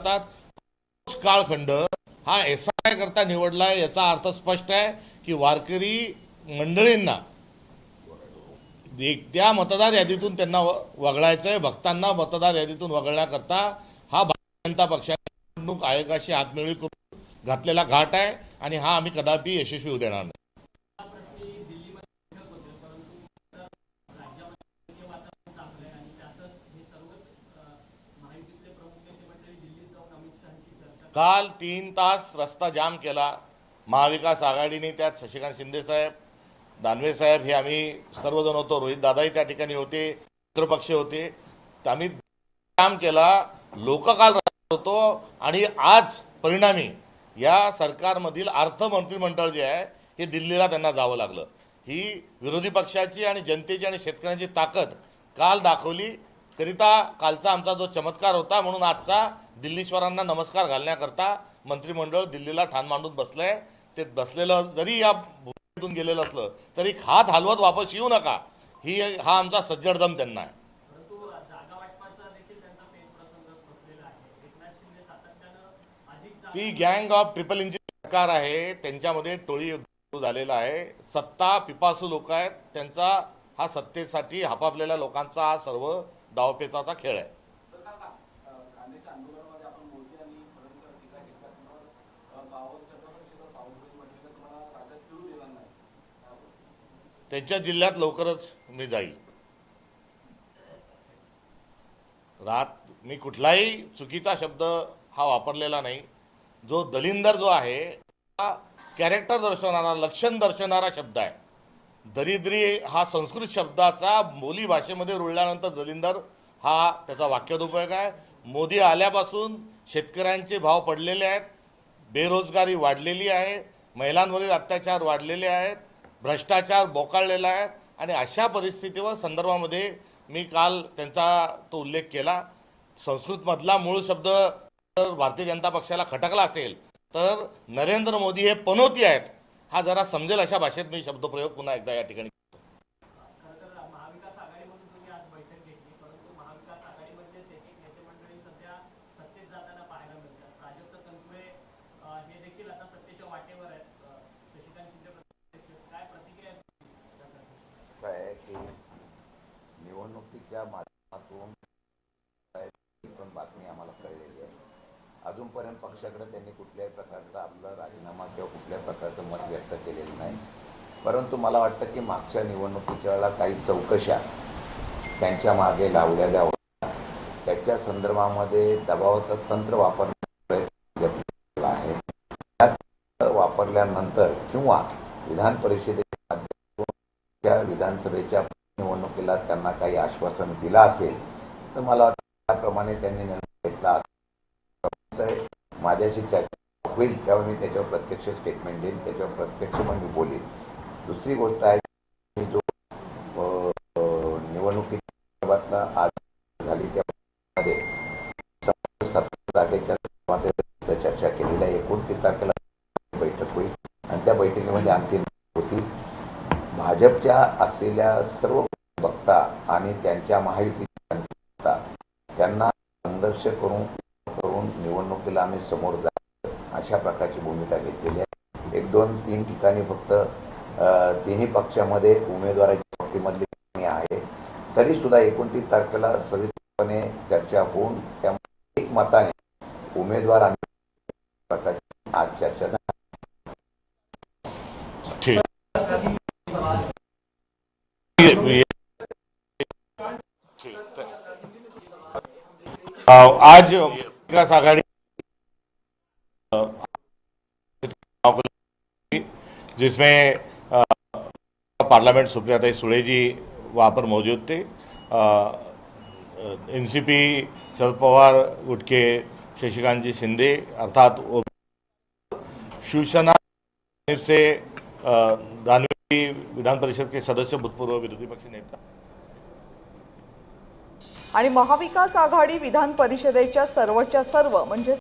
कालखंड हा SI करता निवडलाय याचा अर्थ स्पष्ट आहे की वारकरी मंडळींना त्या मतदार यादीतून त्यांना वगळायचंय, भक्तांना मतदार यादीतून वगळण्याकरता हा भारतीय जनता पक्षाने निवडणूक आयोगाशी हातमिळवणी करून घातलेला घाट आहे आणि हा आम्ही कदापि यशस्वी होऊ देणार नाही. काल 3 तास रस्ता जाम केला महाविकास आघाडीने. त्यात शशिकांत शिंदे साहेब, दानवे साहेब हे आम्ही सर्वजण होतो, रोहित दादाही त्या ठिकाणी होते, मित्रपक्ष होते. आम्ही जाम केला, लोक काल होतो आणि आज परिणामी या सरकारमधील अर्थ मंत्रिमंडळ जे आहे हे दिल्लीला त्यांना जावं लागलं. ही विरोधी पक्षाची आणि जनतेची आणि शेतकऱ्यांची ताकद काल दाखवली करिता कालचा आमचा जो चमत्कार होता. म्हणून आजचा दिल्लीश्वरांना नमस्कार घालण्याकरता मंत्रिमंडळ दिल्लीला ठाण मांडून बसलंय. ते बसलेलं जरी या भूमीतून गेलेलं असलं तरी हात हलवत वापस येऊ नका हा आमचा सज्जडदम त्यांना आहे. ती गँग ऑफ ट्रिपल इंजिन सरकार आहे, त्यांच्यामध्ये टोळी झालेला आहे. सत्ता पिपासू लोक आहेत, त्यांचा हा सत्तेसाठी हापापलेल्या लोकांचा हा सर्व डावपेचाचा खेळ आहे. त्यांच्या जिल्ह्यात लवकरच मी जाईल. मी कुठलाही चुकीचा शब्द हा वापरलेला नाही. जो दलिंदर जो आहे हा कॅरेक्टर दर्शवणारा, लक्षण दर्शवणारा शब्द आहे. दरिद्री हा संस्कृत शब्दाचा बोली भाषेमध्ये रुळल्यानंतर दलिंदर हा त्याचा वाक्योपयोग आहे. मोदी आल्यापासून शेतकऱ्यांचे भाव पडलेले आहेत, बेरोजगारी वाढलेली आहे, महिलांवरील अत्याचार वाढलेले आहेत, भ्रष्टाचार बोकाळलेला आहे आणि अशा परिस्थितीवर संदर्भामध्ये मी काल त्यांचा तो उल्लेख केला. संस्कृतमधला मूळ शब्द जर भारतीय जनता पक्षाला खटकला असेल तर नरेंद्र मोदी हे पनोती आहेत हा जरा समजेल अशा भाषेत मी शब्दप्रयोग पुन्हा एकदा या ठिकाणी. निवडणुकीच्या माध्यमातून पण बातमी आम्हाला कळलेली आहे. अजूनपर्यंत पक्षाकडे त्यांनी कुठल्याही प्रकारचा आपला राजीनामा किंवा कुठल्याही प्रकारचं मत व्यक्त केलेलं नाही. परंतु मला वाटतं की मागच्या निवडणुकीच्या वेळेला काही चौकशा त्यांच्या मागे लावलेल्या होत्या, त्याच्या संदर्भामध्ये दबावाचं तंत्र वापरण्याचा प्रयत्न आहे. त्यात वापरल्यानंतर किंवा विधान परिषदेच्या माध्यमातून विधानसभेच्या निवडणुकीला त्यांना काही आश्वासन दिलं असेल तर मला वाटतं त्याप्रमाणे त्यांनी निर्णय घेतला. माझ्याशी चर्चा होईल तेव्हा मी त्याच्यावर प्रत्यक्ष स्टेटमेंट देईन, त्याच्यावर प्रत्यक्ष पण मी बोलेन. दुसरी गोष्ट आहे जो निवडणुकीच्या आज झाली त्यामध्ये 70 जागेच्या चर्चा केलेली आहे. 29 तारखेला बैठक होईल आणि त्या बैठकीमध्ये अंतिम होतील. भाजपच्या असलेल्या सर्व वक्ता आणि त्यांच्या महायुतीच्या त्यांना संघर्ष करून निवडणुकीला आम्ही समोर जातो अशा प्रकारची भूमिका घेतलेली आहे. 1, 2, 3 ठिकाणी फक्त तिन्ही पक्षामध्ये उमेदवाराच्या बाबतीमधली आहे. तरी सुद्धा 29 तारखेला सविस्तरपणे चर्चा होऊन त्यामुळे एक मताने उमेदवार आम्ही प्रकारची आज चर्चा झाली. आज विकास आघाड़ी जिसमें पार्लियामेंट सुप्रिया सुळे जी वहाँ पर मौजूद थे. NCP शरद पवार गुट के शशिकांत जी शिंदे अर्थात शिवसेना से दानवे विधान परिषद के सदस्य भूतपूर्व विरोधी पक्ष नेता आणि महाविकास आघाडी विधान परिषदेच्या सर्वच्या सर्व म्हणजे